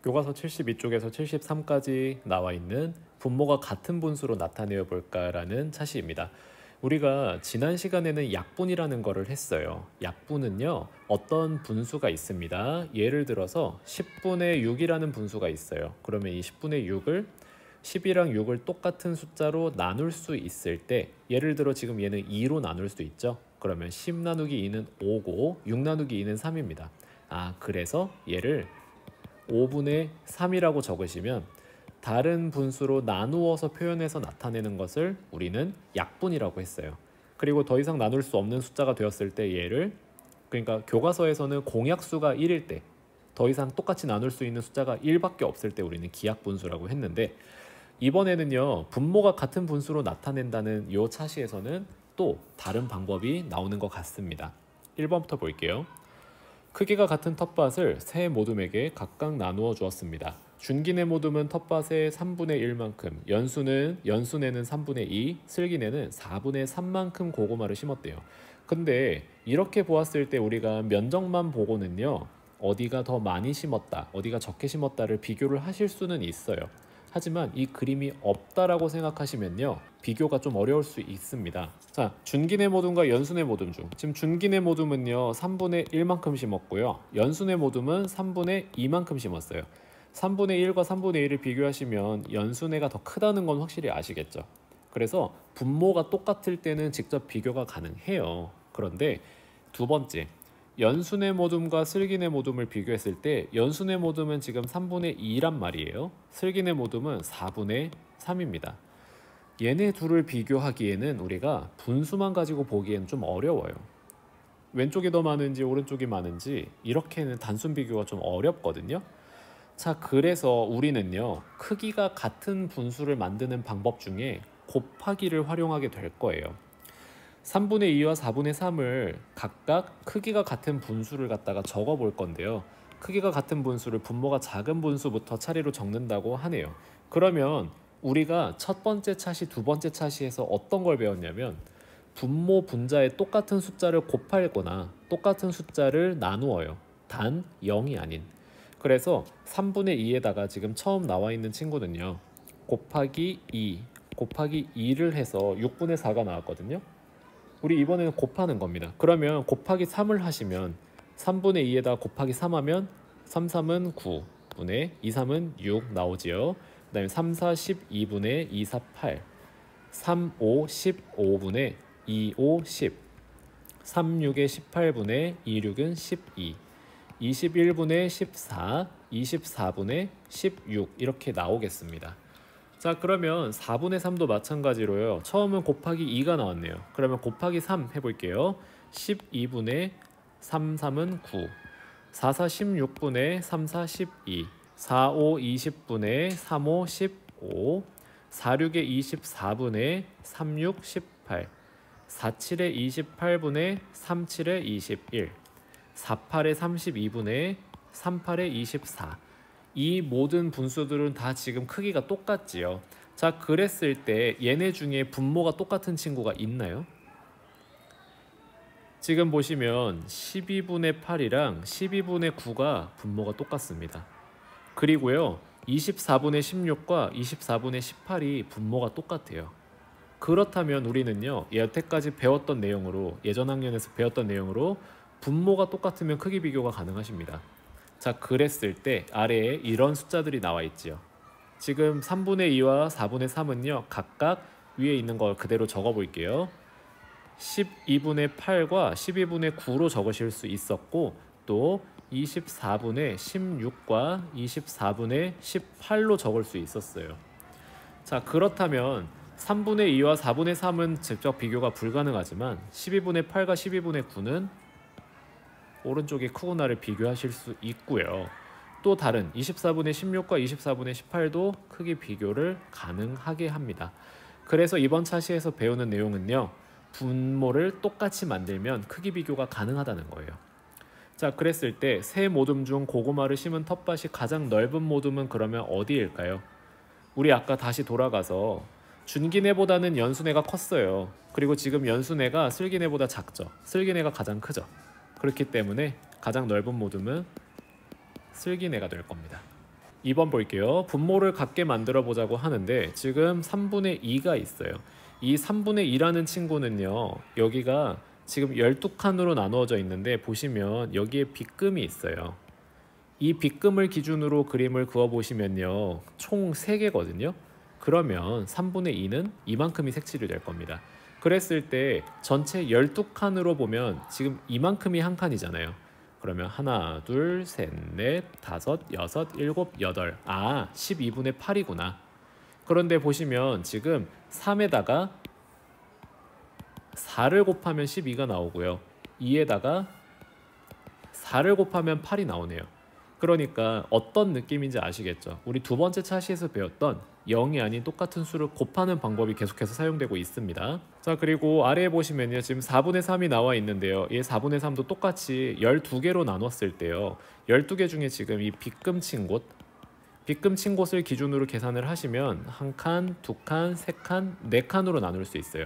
교과서 72쪽에서 73까지 나와 있는 분모가 같은 분수로 나타내어 볼까라는 차시입니다. 우리가 지난 시간에는 약분이라는 거를 했어요. 약분은요, 어떤 분수가 있습니다. 예를 들어서 10분의 6이라는 분수가 있어요. 그러면 이 10분의 6을 10이랑 6을 똑같은 숫자로 나눌 수 있을 때, 예를 들어 지금 얘는 2로 나눌 수 있죠. 그러면 10 나누기 2는 5고 6 나누기 2는 3입니다. 그래서 얘를 5분의 3이라고 적으시면 다른 분수로 나누어서 표현해서 나타내는 것을 우리는 약분이라고 했어요. 그리고 더 이상 나눌 수 없는 숫자가 되었을 때 얘를, 그러니까 교과서에서는 공약수가 1일 때, 더 이상 똑같이 나눌 수 있는 숫자가 1밖에 없을 때 우리는 기약분수라고 했는데, 이번에는요, 분모가 같은 분수로 나타낸다는 이 차시에서는 또 다른 방법이 나오는 것 같습니다. 1번부터 볼게요. 크기가 같은 텃밭을 세 모둠에게 각각 나누어 주었습니다. 준기네 모둠은 텃밭의 3분의 1만큼, 연순에는 3분의 2, 슬기네는 4분의 3만큼 고구마를 심었대요. 근데 이렇게 보았을 때 우리가 면적만 보고는요, 어디가 더 많이 심었다, 어디가 적게 심었다를 비교를 하실 수는 있어요. 하지만 이 그림이 없다라고 생각하시면요, 비교가 좀 어려울 수 있습니다. 자, 준기네 모둠과 연순의 모둠 중 지금 준기네 모둠은요 3분의 1만큼 심었고요, 연순의 모둠은 3분의 2만큼 심었어요. 3분의 1과 3분의 1을 비교하시면 연순회가 더 크다는 건 확실히 아시겠죠. 그래서 분모가 똑같을 때는 직접 비교가 가능해요. 그런데 두 번째, 연순의 모둠과 슬기네 모둠을 비교했을 때 연순의 모둠은 지금 3분의 2란 말이에요. 슬기네 모둠은 4분의 3입니다. 얘네 둘을 비교하기에는 우리가 분수만 가지고 보기에는 좀 어려워요. 왼쪽이 더 많은지 오른쪽이 많은지 이렇게는 단순 비교가 좀 어렵거든요. 자, 그래서 우리는요, 크기가 같은 분수를 만드는 방법 중에 곱하기를 활용하게 될 거예요. 3분의 2와 4분의 3을 각각 크기가 같은 분수를 갖다가 적어 볼 건데요. 크기가 같은 분수를 분모가 작은 분수부터 차례로 적는다고 하네요. 그러면 우리가 첫 번째 차시, 두 번째 차시에서 어떤 걸 배웠냐면, 분모 분자에 똑같은 숫자를 곱하거나 똑같은 숫자를 나누어요. 단 0이 아닌. 그래서 3분의 2에다가 지금 처음 나와 있는 친구는요, 곱하기 2, 곱하기 2를 해서 6분의 4가 나왔거든요. 우리 이번에는 곱하는 겁니다. 그러면 곱하기 3을 하시면 3분의 2에다 곱하기 3하면 3, 3은 9분의 2, 3은 6 나오지요. 그 다음에 3, 4, 12분의 2, 4, 8, 3, 5, 15분의 2, 5, 10, 3, 6에 18분의 2, 6은 12, 21분의 14, 24분의 16 이렇게 나오겠습니다. 자, 그러면 4분의 3도 마찬가지로요. 처음은 곱하기 2가 나왔네요. 그러면 곱하기 3 해볼게요. 12분의 3, 3은 9, 4, 4, 16분의 3, 4, 12, 4, 5, 20분의 3, 5, 15, 4, 6에 24분의 3, 6, 18, 4, 7에 28분의 3, 7에 21, 4, 8에 32분의 3, 8에 24. 이 모든 분수들은 다 지금 크기가 똑같지요. 자, 그랬을 때 얘네 중에 분모가 똑같은 친구가 있나요? 지금 보시면 12분의 8이랑 12분의 9가 분모가 똑같습니다. 그리고요, 24분의 16과 24분의 18이 분모가 똑같아요. 그렇다면 우리는요, 여태까지 배웠던 내용으로, 예전 학년에서 배웠던 내용으로 분모가 똑같으면 크기 비교가 가능하십니다. 자, 그랬을 때 아래에 이런 숫자들이 나와 있지요. 지금 3분의 2와 4분의 3은요, 각각 위에 있는 걸 그대로 적어 볼게요. 12분의 8과 12분의 9로 적으실 수 있었고, 또 24분의 16과 24분의 18로 적을 수 있었어요. 자, 그렇다면 3분의 2와 4분의 3은 직접 비교가 불가능하지만 12분의 8과 12분의 9는 오른쪽에 크고나를 비교하실 수 있고요. 또 다른 24분의 16과 24분의 18도 크기 비교를 가능하게 합니다. 그래서 이번 차시에서 배우는 내용은요, 분모를 똑같이 만들면 크기 비교가 가능하다는 거예요. 자, 그랬을 때 세 모둠 중 고구마를 심은 텃밭이 가장 넓은 모둠은 그러면 어디일까요? 우리 아까 다시 돌아가서 준기네보다는 연순회가 컸어요. 그리고 지금 연순회가 슬기네보다 작죠. 슬기네가 가장 크죠. 그렇기 때문에 가장 넓은 모둠은 슬기네가 될 겁니다. 2번 볼게요. 분모를 같게 만들어 보자고 하는데 지금 3분의 2가 있어요. 이 3분의 2라는 친구는요. 여기가 지금 12칸으로 나누어져 있는데 보시면 여기에 빗금이 있어요. 이 빗금을 기준으로 그림을 그어 보시면요. 총 3개거든요. 그러면 3분의 2는 이만큼이 색칠이 될 겁니다. 그랬을 때 전체 12칸으로 보면 지금 이만큼이 한 칸이잖아요. 그러면 하나, 둘, 셋, 넷, 다섯, 여섯, 일곱, 여덟. 12분의 8이구나. 그런데 보시면 지금 3에다가 4를 곱하면 12가 나오고요. 2에다가 4를 곱하면 8이 나오네요. 그러니까 어떤 느낌인지 아시겠죠? 우리 두 번째 차시에서 배웠던 0이 아닌 똑같은 수를 곱하는 방법이 계속해서 사용되고 있습니다. 자, 그리고 아래에 보시면요. 지금 4분의 3이 나와 있는데요. 이 4분의 3도 똑같이 12개로 나눴을 때요. 12개 중에 지금 이 빗금 친 곳, 빗금 친 곳을 기준으로 계산을 하시면 한 칸, 두 칸, 세 칸, 네 칸으로 나눌 수 있어요.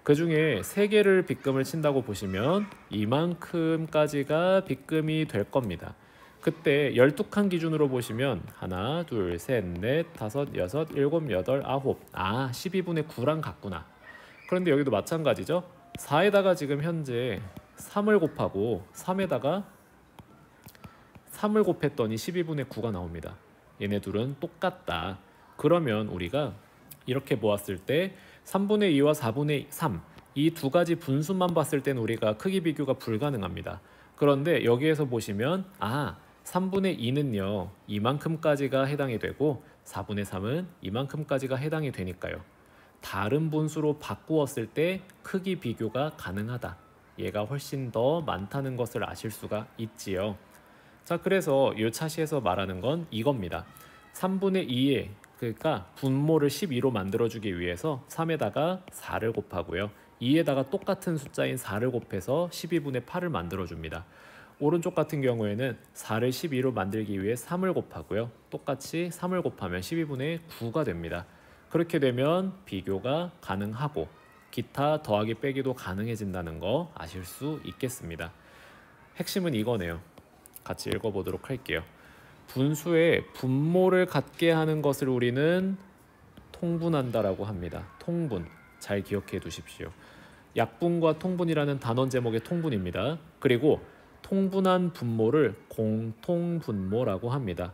그 중에 3개를 빗금을 친다고 보시면 이만큼까지가 빗금이 될 겁니다. 그때 12칸 기준으로 보시면 하나, 둘, 셋, 넷, 다섯, 여섯, 일곱, 여덟, 아홉. 12분의 9랑 같구나. 그런데 여기도 마찬가지죠. 4에다가 지금 현재 3을 곱하고 3에다가 3을 곱했더니 12분의 9가 나옵니다. 얘네 둘은 똑같다. 그러면 우리가 이렇게 보았을 때 3분의 2와 4분의 3 이 두 가지 분수만 봤을 땐 우리가 크기 비교가 불가능합니다. 그런데 여기에서 보시면 3분의 2는요 이만큼까지가 해당이 되고 4분의 3은 이만큼까지가 해당이 되니까요. 다른 분수로 바꾸었을 때 크기 비교가 가능하다. 얘가 훨씬 더 많다는 것을 아실 수가 있지요. 자, 그래서 이 차시에서 말하는 건 이겁니다. 3분의 2에 그러니까 분모를 12로 만들어주기 위해서 3에다가 4를 곱하고요. 2에다가 똑같은 숫자인 4를 곱해서 12분의 8을 만들어줍니다. 오른쪽 같은 경우에는 4를 12로 만들기 위해 3을 곱하고요. 똑같이 3을 곱하면 12분의 9가 됩니다. 그렇게 되면 비교가 가능하고 기타 더하기 빼기도 가능해진다는 거 아실 수 있겠습니다. 핵심은 이거네요. 같이 읽어보도록 할게요. 분수의 분모를 갖게 하는 것을 우리는 통분한다라고 합니다. 통분. 잘 기억해 두십시오. 약분과 통분이라는 단원 제목의 통분입니다. 그리고 통분한 분모를 공통분모라고 합니다.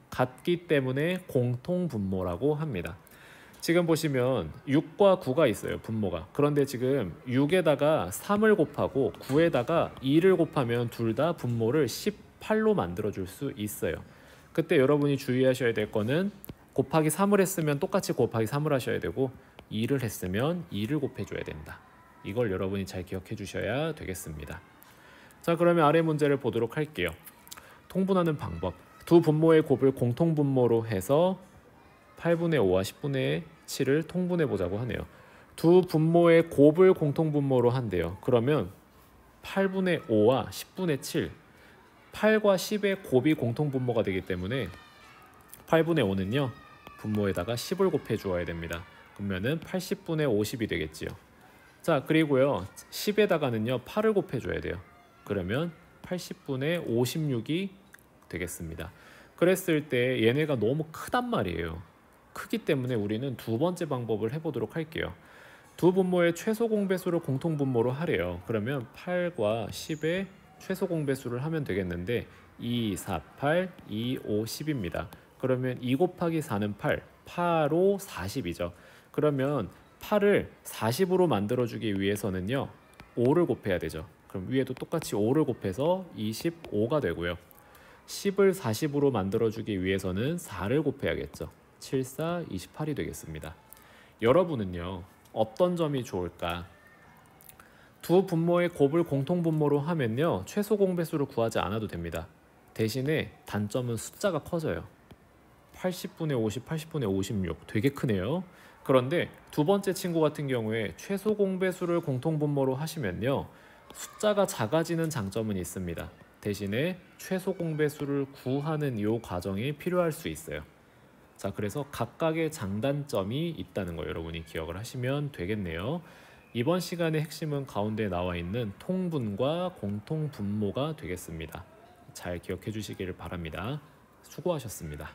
같기 때문에 공통분모라고 합니다. 지금 보시면 6과 9가 있어요. 분모가. 그런데 지금 6에다가 3을 곱하고 9에다가 2를 곱하면 둘 다 분모를 18로 만들어줄 수 있어요. 그때 여러분이 주의하셔야 될 거는 곱하기 3을 했으면 똑같이 곱하기 3을 하셔야 되고 2를 했으면 2를 곱해줘야 된다. 이걸 여러분이 잘 기억해 주셔야 되겠습니다. 자, 그러면 아래 문제를 보도록 할게요. 통분하는 방법. 두 분모의 곱을 공통분모로 해서 8분의 5와 10분의 7을 통분해 보자고 하네요. 두 분모의 곱을 공통분모로 한대요. 그러면 8분의 5와 10분의 7 8과 10의 곱이 공통분모가 되기 때문에 8분의 5는요 분모에다가 10을 곱해 주어야 됩니다. 그러면은 80분의 50이 되겠지요. 자, 그리고요 10에다가는요 8을 곱해 줘야 돼요. 그러면 80분의 56이 되겠습니다. 그랬을 때 얘네가 너무 크단 말이에요. 크기 때문에 우리는 두 번째 방법을 해보도록 할게요. 두 분모의 최소 공배수를 공통분모로 하래요. 그러면 8과 10의 최소 공배수를 하면 되겠는데 2, 4, 8, 2, 5, 10입니다. 그러면 2 곱하기 4는 8, 8, 5, 40이죠. 그러면 8을 40으로 만들어주기 위해서는요 5를 곱해야 되죠. 그럼 위에도 똑같이 5를 곱해서 25가 되고요. 10을 40으로 만들어주기 위해서는 4를 곱해야겠죠. 7, 4, 28이 되겠습니다. 여러분은요 어떤 점이 좋을까? 두 분모의 곱을 공통분모로 하면요 최소 공배수를 구하지 않아도 됩니다. 대신에 단점은 숫자가 커져요. 80분의 50, 80분의 56 되게 크네요. 그런데 두 번째 친구 같은 경우에 최소 공배수를 공통분모로 하시면요 숫자가 작아지는 장점은 있습니다. 대신에 최소 공배수를 구하는 이 과정이 필요할 수 있어요. 자, 그래서 각각의 장단점이 있다는 거 여러분이 기억을 하시면 되겠네요. 이번 시간의 핵심은 가운데 나와 있는 통분과 공통분모가 되겠습니다. 잘 기억해 주시기를 바랍니다. 수고하셨습니다.